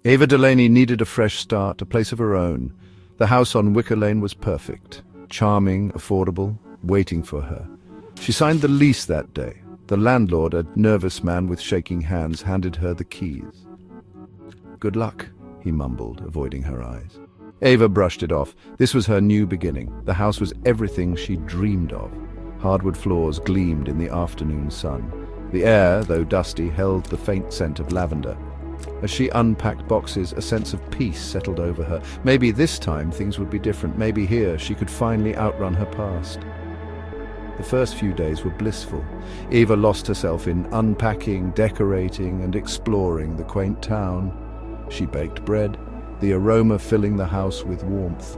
Ava Delaney needed a fresh start, a place of her own. The house on Wicker Lane was perfect, charming, affordable, waiting for her. She signed the lease that day. The landlord, a nervous man with shaking hands, handed her the keys. "Good luck," he mumbled, avoiding her eyes. Ava brushed it off. This was her new beginning. The house was everything she dreamed of. Hardwood floors gleamed in the afternoon sun. The air, though dusty, held the faint scent of lavender. As she unpacked boxes, a sense of peace settled over her. Maybe this time things would be different. Maybe here she could finally outrun her past. The first few days were blissful. Eva lost herself in unpacking, decorating, and exploring the quaint town. She baked bread, the aroma filling the house with warmth.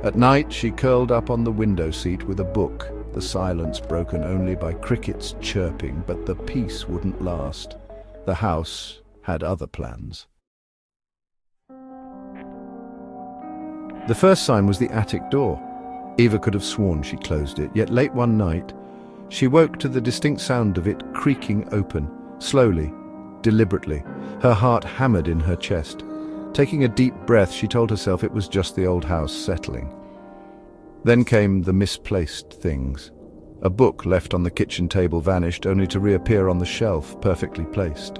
At night, she curled up on the window seat with a book, the silence broken only by crickets chirping, but the peace wouldn't last. The house had other plans. The first sign was the attic door. Eva could have sworn she closed it, yet late one night, she woke to the distinct sound of it creaking open, slowly, deliberately. Her heart hammered in her chest. Taking a deep breath, she told herself it was just the old house settling. Then came the misplaced things. A book left on the kitchen table vanished, only to reappear on the shelf, perfectly placed.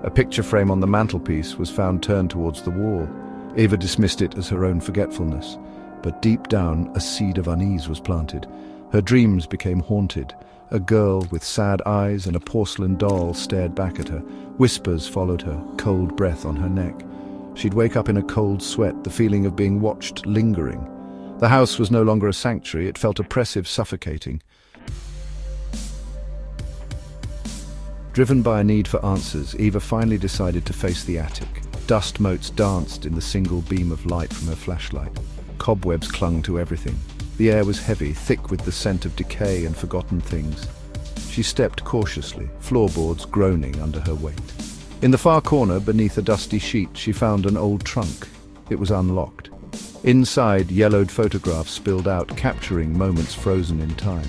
A picture frame on the mantelpiece was found turned towards the wall. Eva dismissed it as her own forgetfulness, but deep down a seed of unease was planted. Her dreams became haunted. A girl with sad eyes and a porcelain doll stared back at her. Whispers followed her, cold breath on her neck. She'd wake up in a cold sweat, the feeling of being watched lingering. The house was no longer a sanctuary, it felt oppressive, suffocating. Driven by a need for answers, Eva finally decided to face the attic. Dust motes danced in the single beam of light from her flashlight. Cobwebs clung to everything. The air was heavy, thick with the scent of decay and forgotten things. She stepped cautiously, floorboards groaning under her weight. In the far corner, beneath a dusty sheet, she found an old trunk. It was unlocked. Inside, yellowed photographs spilled out, capturing moments frozen in time.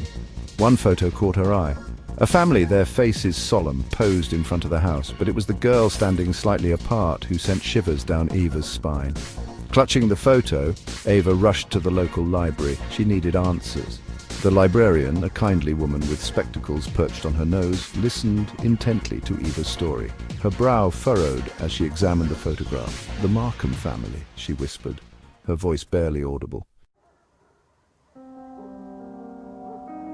One photo caught her eye. A family, their faces solemn, posed in front of the house, but it was the girl standing slightly apart who sent shivers down Eva's spine. Clutching the photo, Eva rushed to the local library. She needed answers. The librarian, a kindly woman with spectacles perched on her nose, listened intently to Eva's story. Her brow furrowed as she examined the photograph. "The Markham family," she whispered, her voice barely audible.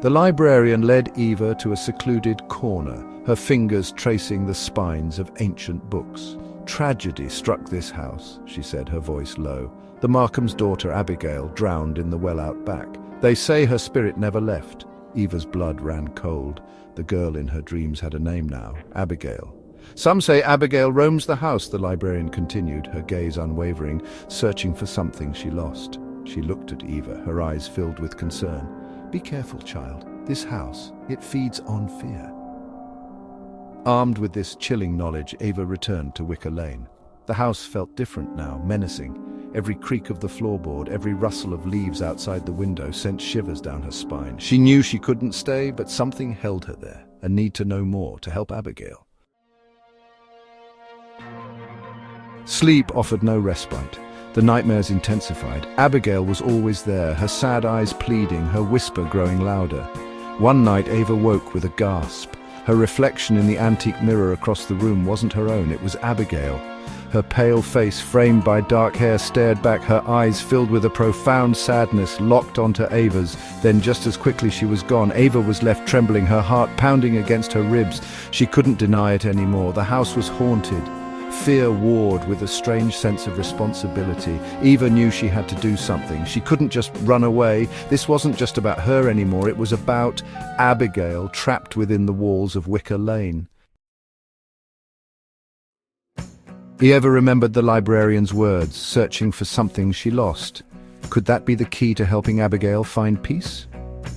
The librarian led Eva to a secluded corner, her fingers tracing the spines of ancient books. "Tragedy struck this house," she said, her voice low. "The Markham's daughter, Abigail, drowned in the well out back. They say her spirit never left." Eva's blood ran cold. The girl in her dreams had a name now, Abigail. "Some say Abigail roams the house," the librarian continued, her gaze unwavering, searching for something she lost. She looked at Eva, her eyes filled with concern. "Be careful, child. This house, it feeds on fear." Armed with this chilling knowledge, Eva returned to Wicker Lane. The house felt different now, menacing. Every creak of the floorboard, every rustle of leaves outside the window sent shivers down her spine. She knew she couldn't stay, but something held her there, a need to know more, to help Abigail. Sleep offered no respite. The nightmares intensified. Abigail was always there, her sad eyes pleading, her whisper growing louder. One night, Eva woke with a gasp. Her reflection in the antique mirror across the room wasn't her own, it was Abigail. Her pale face, framed by dark hair, stared back, her eyes filled with a profound sadness, locked onto Ava's. Then just as quickly she was gone, Ava was left trembling, her heart pounding against her ribs. She couldn't deny it anymore. The house was haunted. Fear warred with a strange sense of responsibility. Eva knew she had to do something. She couldn't just run away. This wasn't just about her anymore. It was about Abigail, trapped within the walls of Wicker Lane. Eva remembered the librarian's words, searching for something she lost. Could that be the key to helping Abigail find peace?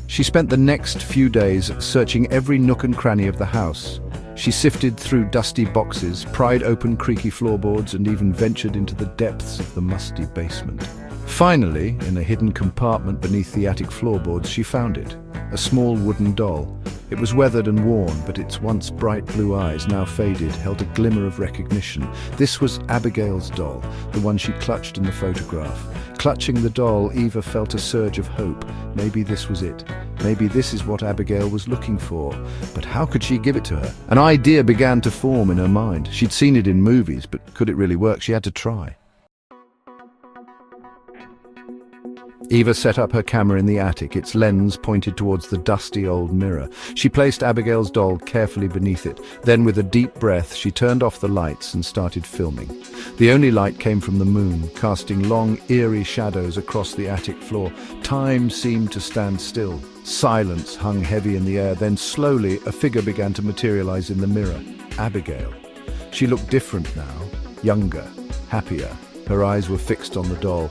She spent the next few days searching every nook and cranny of the house. She sifted through dusty boxes, pried open creaky floorboards, and even ventured into the depths of the musty basement. Finally, in a hidden compartment beneath the attic floorboards, she found it. A small wooden doll. It was weathered and worn, but its once bright blue eyes, now faded, held a glimmer of recognition. This was Abigail's doll, the one she clutched in the photograph. Clutching the doll, Eva felt a surge of hope. Maybe this was it. Maybe this is what Abigail was looking for. But how could she give it to her? An idea began to form in her mind. She'd seen it in movies, but could it really work? She had to try. Eva set up her camera in the attic, its lens pointed towards the dusty old mirror. She placed Abigail's doll carefully beneath it. Then, with a deep breath, she turned off the lights and started filming. The only light came from the moon, casting long, eerie shadows across the attic floor. Time seemed to stand still. Silence hung heavy in the air. Then, slowly, a figure began to materialize in the mirror. Abigail. She looked different now, younger, happier. Her eyes were fixed on the doll.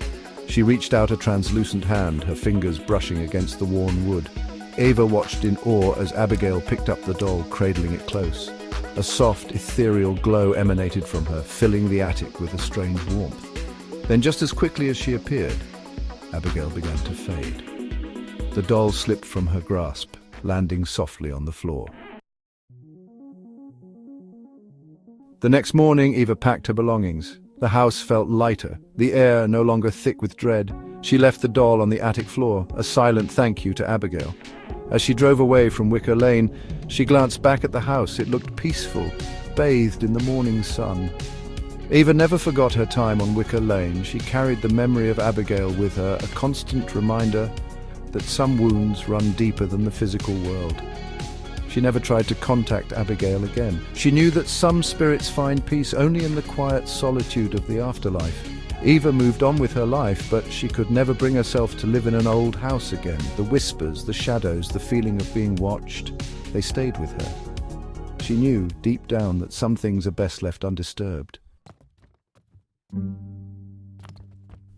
She reached out a translucent hand, her fingers brushing against the worn wood. Eva watched in awe as Abigail picked up the doll, cradling it close. A soft, ethereal glow emanated from her, filling the attic with a strange warmth. Then, just as quickly as she appeared, Abigail began to fade. The doll slipped from her grasp, landing softly on the floor. The next morning, Eva packed her belongings. The house felt lighter, the air no longer thick with dread. She left the doll on the attic floor, a silent thank you to Abigail. As she drove away from Wicker Lane, she glanced back at the house. It looked peaceful, bathed in the morning sun. Eva never forgot her time on Wicker Lane. She carried the memory of Abigail with her, a constant reminder that some wounds run deeper than the physical world. She never tried to contact Abigail again. She knew that some spirits find peace only in the quiet solitude of the afterlife. Eva moved on with her life, but she could never bring herself to live in an old house again. The whispers, the shadows, the feeling of being watched, they stayed with her. She knew, deep down, that some things are best left undisturbed.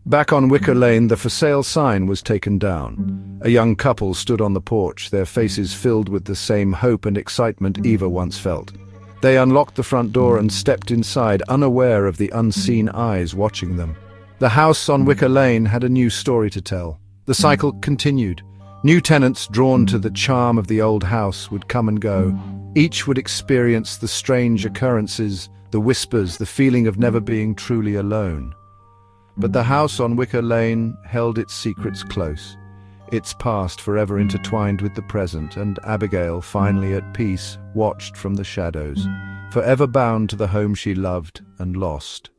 Back on Wicker Lane, the for sale sign was taken down. A young couple stood on the porch, their faces filled with the same hope and excitement Eva once felt. They unlocked the front door and stepped inside, unaware of the unseen eyes watching them. The house on Wicker Lane had a new story to tell. The cycle continued. New tenants drawn to the charm of the old house would come and go. Each would experience the strange occurrences, the whispers, the feeling of never being truly alone. But the house on Wicker Lane held its secrets close, its past forever intertwined with the present, and Abigail, finally at peace, watched from the shadows, forever bound to the home she loved and lost.